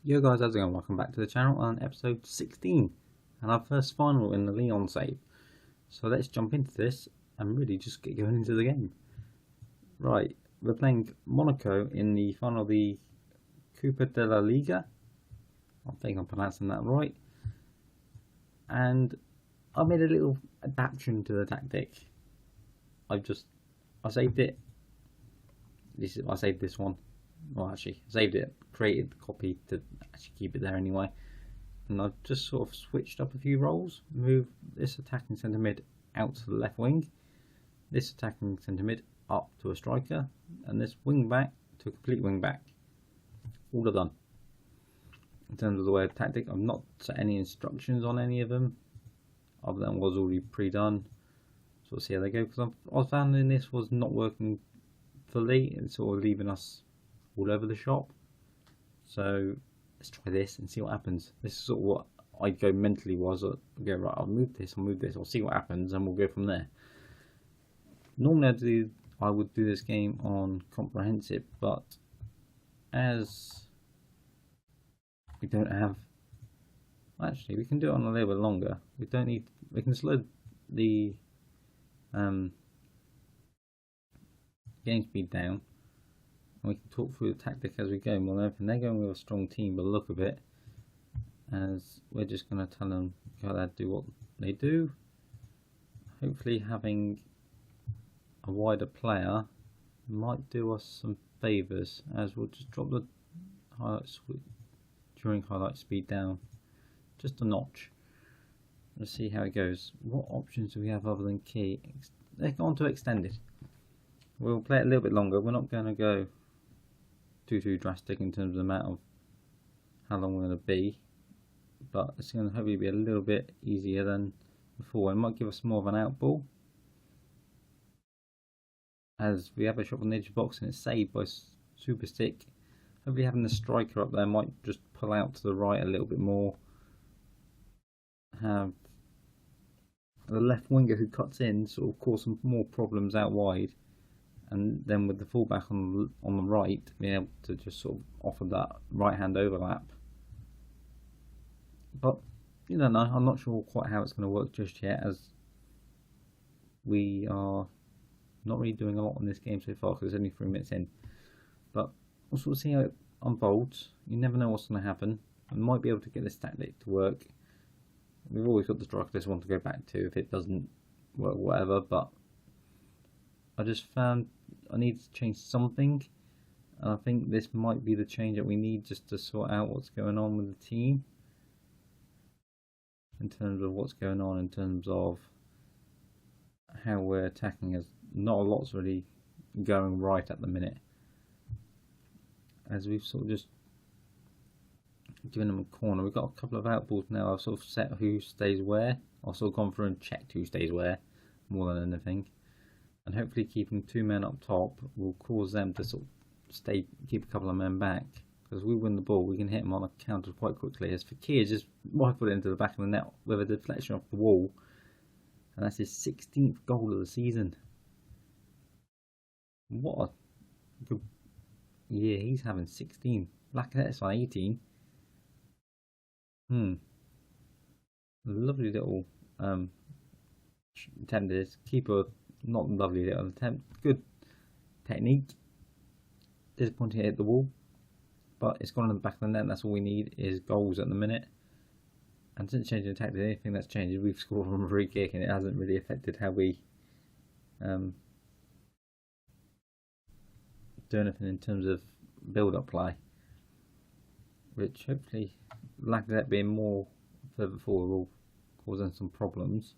Yo guys, how's it going? Welcome back to the channel on episode 16 and our first final in the Lyon save. So let's jump into this and really just get going into the game. Right, we're playing Monaco in the final of the Coupe de la Ligue. I think I'm pronouncing that right. And I made a little adaptation to the tactic. I saved it. I saved this one. Well, actually, I saved it, created the copy to actually keep it there anyway. And I've just sort of switched up a few roles. Move this attacking centre mid out to the left wing, this attacking centre mid up to a striker, and this wing back to a complete wing back. All are done. In terms of the way of tactic, I've not set any instructions on any of them, other than was already pre-done. So we'll see how they go, because I was finding this was not working fully and sort of leaving us all over the shop. So let's try this and see what happens. This is sort of what I'd go mentally was, go right, I'll move this, I'll see what happens, and we'll go from there. Normally I would do this game on comprehensive, but as we don't have, actually we can do it on a little bit longer. We can slow the game speed down, and we can talk through the tactic as we go. More than anything, they're going with a strong team by the look of it, as we're just going to tell them how to do what they do. Hopefully having a wider player might do us some favours, as we'll just drop the highlight speed down just a notch. Let's see how it goes. What options do we have other than key? They're going to extended. We'll play it a little bit longer. We're not going to go too drastic in terms of the amount of how long we're going to be, but it's going to hopefully be a little bit easier than before. It might give us more of an out ball, as we have a shot on the edge of the box and it's saved by super stick. Hopefully having the striker up there might just pull out to the right a little bit more. Have the left winger who cuts in sort of cause some more problems out wide, and then with the fullback on the right being able to just sort of offer that right hand overlap. But you don't know, I'm not sure quite how it's going to work just yet, as we are not really doing a lot in this game so far because it's only 3 minutes in. But we'll sort of see how it unfolds. You never know what's going to happen. We might be able to get this tactic to work. We've always got the striker this one to go back to if it doesn't work, whatever, but I just found I need to change something, and I think this might be the change that we need just to sort out what's going on with the team, in terms of what's going on in terms of how we're attacking, as not a lot's really going right at the minute, as we've sort of just given them a corner. We've got a couple of outballs now. I've sort of set who stays where. I've sort of gone through and checked who stays where more than anything, and hopefully keeping 2 men up top will cause them to sort of keep a couple of men back, because we win the ball, we can hit them on a counter quite quickly. As Fakir just rifled it into the back of the net with a deflection off the wall, and that's his 16th goal of the season. What a good year he's having. 16. Lacazette's on 18. Lovely little attempt. This keeper, not lovely little attempt, good technique. Disappointing to hit the wall, but it's gone in the back of the net. That's all we need is goals at the minute. And since changing the tactic, anything that's changed is we've scored from a free kick, and it hasn't really affected how we do anything in terms of build-up play, which hopefully, lack of that being more further forward, will cause them some problems.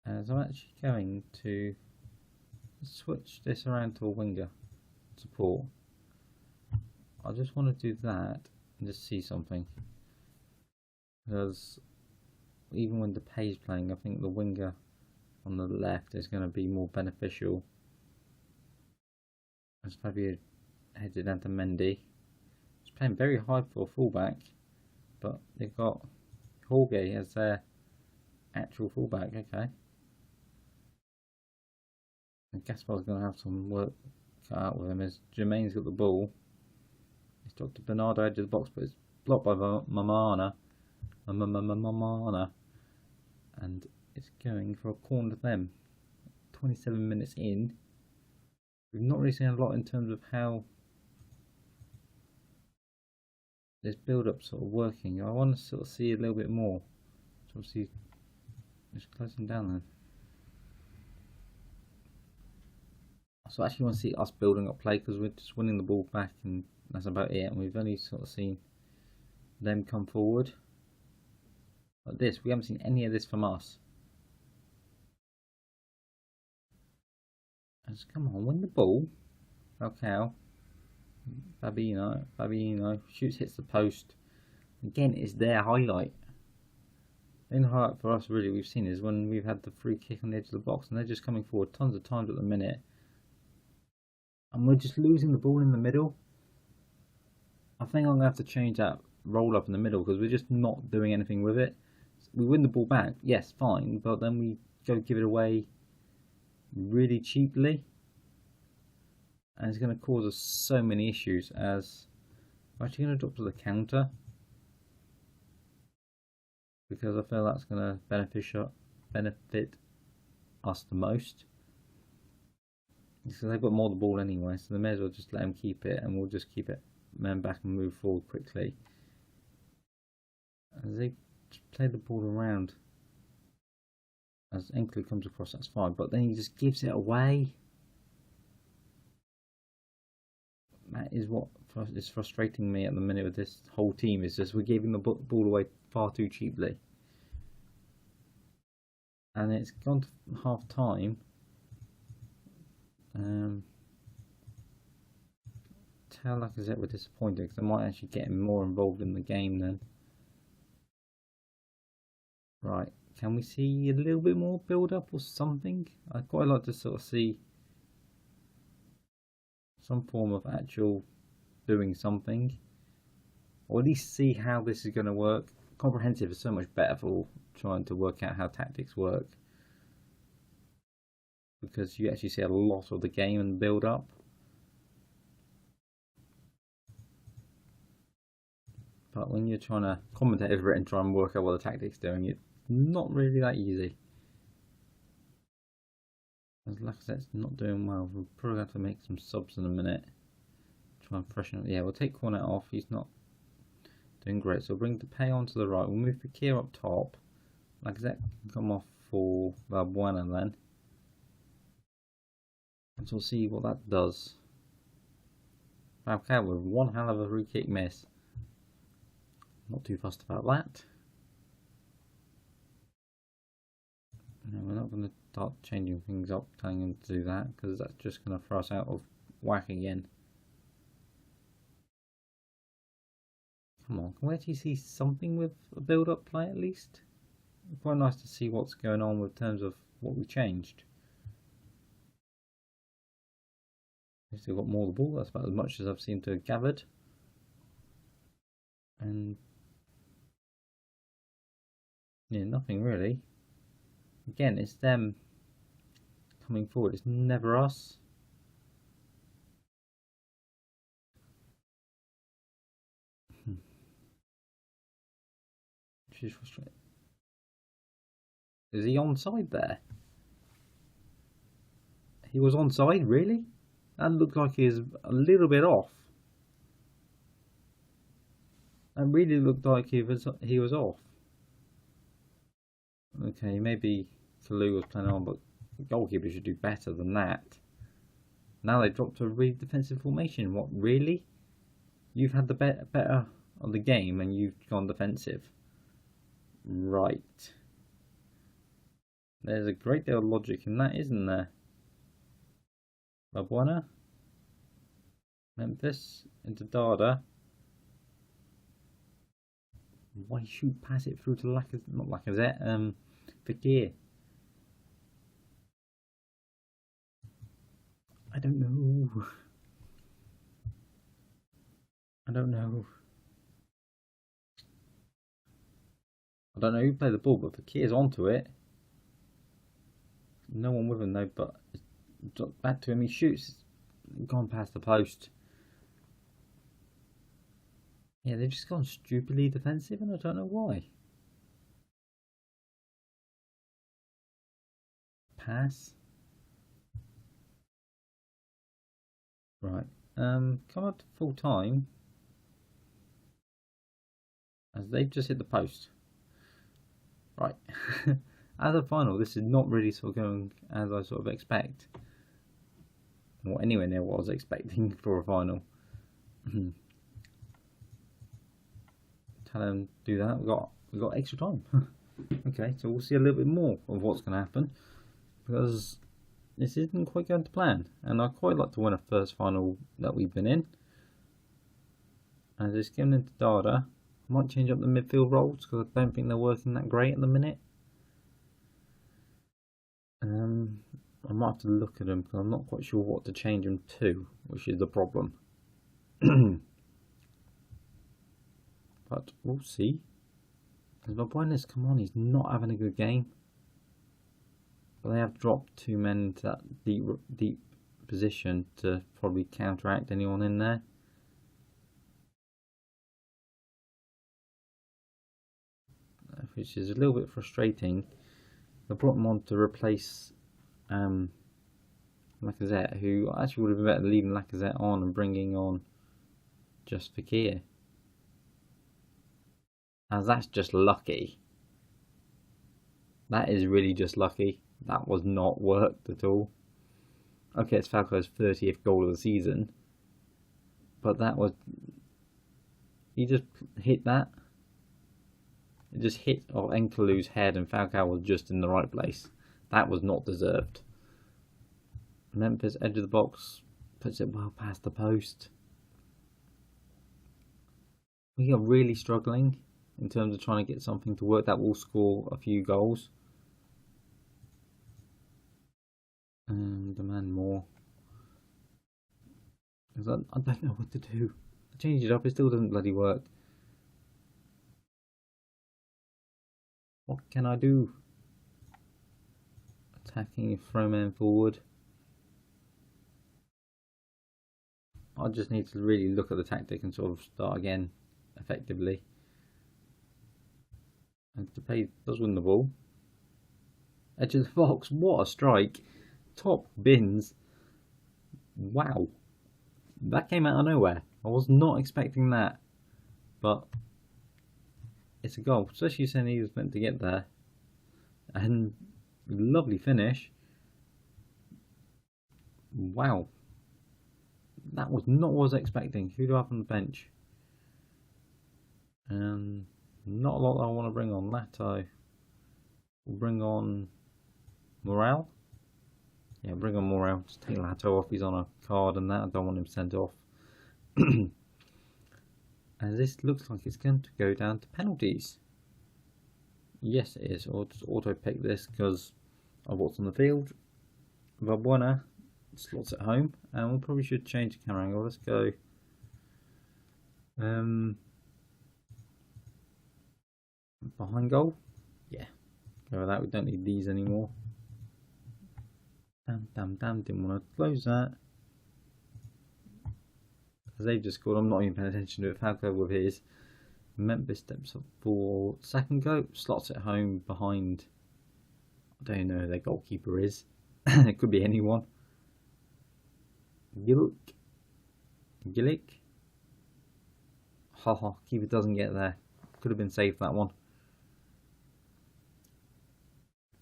As I'm actually going to switch this around to a winger support. I just want to do that and just see something, because even when Depay's playing, I think the winger on the left is going to be more beneficial, as Fabio heads it down to Mendy. He's playing very high for a fullback, but they've got Jorge as their actual fullback. Okay, and Gaspar's going to have some work cut out with him, as Jermaine's got the ball. He's Dropped to Bernardo, edge of the box, but it's blocked by Mamana. Mamana. And it's going for a corner to them. 27 minutes in. We've not really seen a lot in terms of how this build-up sort of working. I want to sort of see a little bit more. So obviously, just closing down then. So I actually want to see us building up play because we're just winning the ball back and that's about it. And we've only sort of seen them come forward. Like this, we haven't seen any of this from us. Just come on, win the ball. Falcao. Fabinho shoots, hits the post. Again, it's their highlight. The only highlight for us really we've seen is when we've had the free kick on the edge of the box and they're just coming forward tons of times at the minute. And we're just losing the ball in the middle. I think I'm going to have to change that roll up in the middle because we're just not doing anything with it. We win the ball back, yes, fine, but then we go give it away really cheaply. And it's going to cause us so many issues as we're actually going to drop to the counter. Because I feel that's going to benefit us the most. Because they've got more of the ball anyway, so they may as well just let them keep it and we'll just keep it men back and move forward quickly. As they play the ball around. As Enkley comes across, that's fine, but then he just gives it away. That is what is frustrating me at the minute with this whole team, is just we're giving the ball away far too cheaply. And it's gone to half time. Tell Lacazette we're disappointed because I might actually get him more involved in the game then. Right, can we see a little bit more build up or something? I'd quite like to sort of see some form of actual doing something, or at least see how this is going to work. Comprehensive is so much better for trying to work out how tactics work, because you actually see a lot of the game and build up. But when you're trying to commentate over it and try and work out what the tactic's doing, it's not really that easy. As Lacazette's not doing well, we'll probably have to make some subs in a minute. Try and freshen up. Yeah, we'll take Cornet off. He's not doing great. So we'll bring Depay onto the right. We'll move Fekir up top. Lacazette can come off for Valbuena then. And so we'll see what that does. Falcao with one hell of a free kick miss. Not too fussed about that. No, we're not going to start changing things up, telling him to do that, because that's just going to throw us out of whack again. Come on, can we actually see something with a build-up play at least? It's quite nice to see what's going on with terms of what we changed. We've still got more of the ball, that's about as much as I've seemed to have gathered. And yeah, nothing really. Again, it's them coming forward, it's never us. Which is frustrating. Is he onside there? He was onside, really? That looked like he was a little bit off. That really looked like he was off. Okay, maybe Kalou was playing on, but the goalkeeper should do better than that. Now they dropped to a really defensive formation. What, really? You've had the better of the game and you've gone defensive. Right. There's a great deal of logic in that, isn't there? Valbuena. Memphis into Dada. Why shoot pass it through to Lacazette? Not Lacazette, Fekir. I don't know. I don't know. I don't know who played the ball, but Fekir's onto it. No one with him though, but back to him. He shoots. Gone past the post. Yeah, they've just gone stupidly defensive, and I don't know why. Pass. Right. Come up to full time. As they've just hit the post. Right. As a final, this is not really sort of going as I sort of expect. Or anywhere near what I was expecting for a final. Tell them do that. We've got extra time. Okay, so we'll see a little bit more of what's going to happen, because this isn't quite going to plan, and I quite like to win a first final that we've been in. As it's given into Dada, I might change up the midfield roles because I don't think they're working that great at the minute. I might have to look at them because I'm not quite sure what to change them to, which is the problem. But we'll see. As Valbuena's come on, he's not having a good game. But they have dropped two men into that deep position to probably counteract anyone in there. Which is a little bit frustrating. They brought him on to replace Lacazette, who actually would have been better leaving Lacazette on and bringing on just Fekir. As that's just lucky. That is really just lucky. That was not worked at all. Okay, it's Falco's 30th goal of the season. But that was... He just hit that. It just hit Enkelu's head and Falcao was just in the right place. That was not deserved. Memphis, edge of the box, puts it well past the post. We are really struggling in terms of trying to get something to work that will score a few goals. And demand more. Because I don't know what to do. I changed it up, it still doesn't bloody work. What can I do? Attacking, throw men forward. I just need to really look at the tactic and sort of start again effectively. And Depay does win the ball. Edge of the box, what a strike. Top bins. Wow. That came out of nowhere. I was not expecting that. But it's a goal, especially saying he was meant to get there. And lovely finish. Wow. That was not what I was expecting. Who do I have on the bench? Not a lot that I want to bring on. Lato. We'll bring on Morale. Yeah, bring on Morale. Just take Lato off. He's on a card and that. I don't want him sent off. As this looks like it's going to go down to penalties. Yes, it is. I'll just auto pick this because of what's on the field. Valbuena slots at home, and we probably should change the camera angle. Let's go. Behind goal. Yeah, go with that. We don't need these anymore. Damn. Didn't want to close that. As they've just scored, I'm not even paying attention to it. Falco with his. Memphis steps up for second go. Slots at home behind. I don't know who their goalkeeper is. It could be anyone. Gillick. Haha, keeper doesn't get there. Could have been saved that one.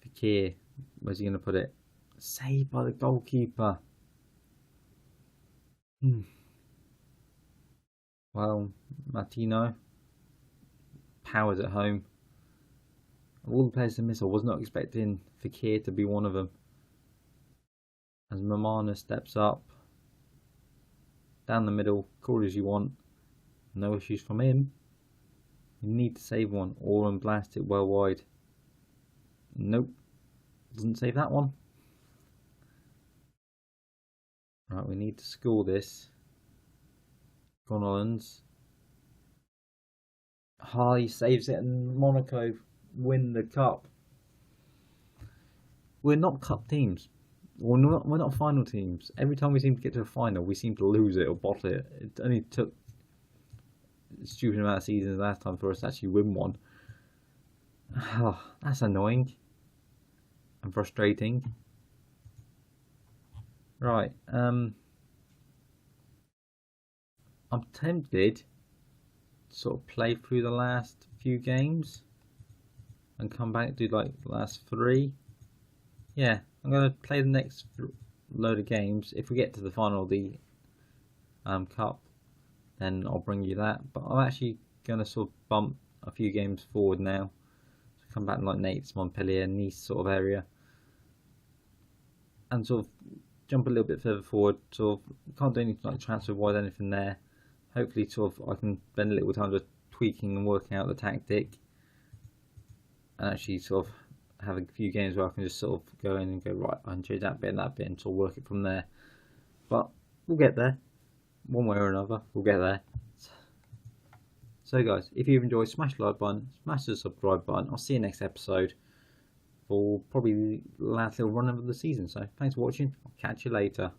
Fekir, where's he going to put it? Saved by the goalkeeper. Well, Martino. Powers at home. Of all the players to miss, I was not expecting Fekir to be one of them. As Mamana steps up. Down the middle, call as you want. No issues from him. You need to save one or and blast it well wide. Nope. Doesn't save that one. Right, we need to score this. Gonolans. He saves it and Monaco win the cup. We're not cup teams. We're not final teams. Every time we seem to get to a final, we seem to lose it or bottle it. It only took stupid amount of seasons last time for us to actually win one. Oh, that's annoying and frustrating. Right, I'm tempted to sort of play through the last few games and come back and do like the last 3. Yeah, I'm going to play the next load of games. If we get to the final of the cup, then I'll bring you that. But I'm actually going to sort of bump a few games forward now. So come back to like Nantes, Montpellier, Nice sort of area, and sort of jump a little bit further forward. Sort of can't do anything like transfer wide, anything there. Hopefully, sort of I can spend a little time just tweaking and working out the tactic, and actually sort of have a few games where I can just sort of go in and go, right, I enjoyed that bit and sort of work it from there. But we'll get there, one way or another. We'll get there. So guys, if you've enjoyed, smash the like button, smash the subscribe button. I'll see you next episode for probably the last little run of the season. So thanks for watching. I'll catch you later.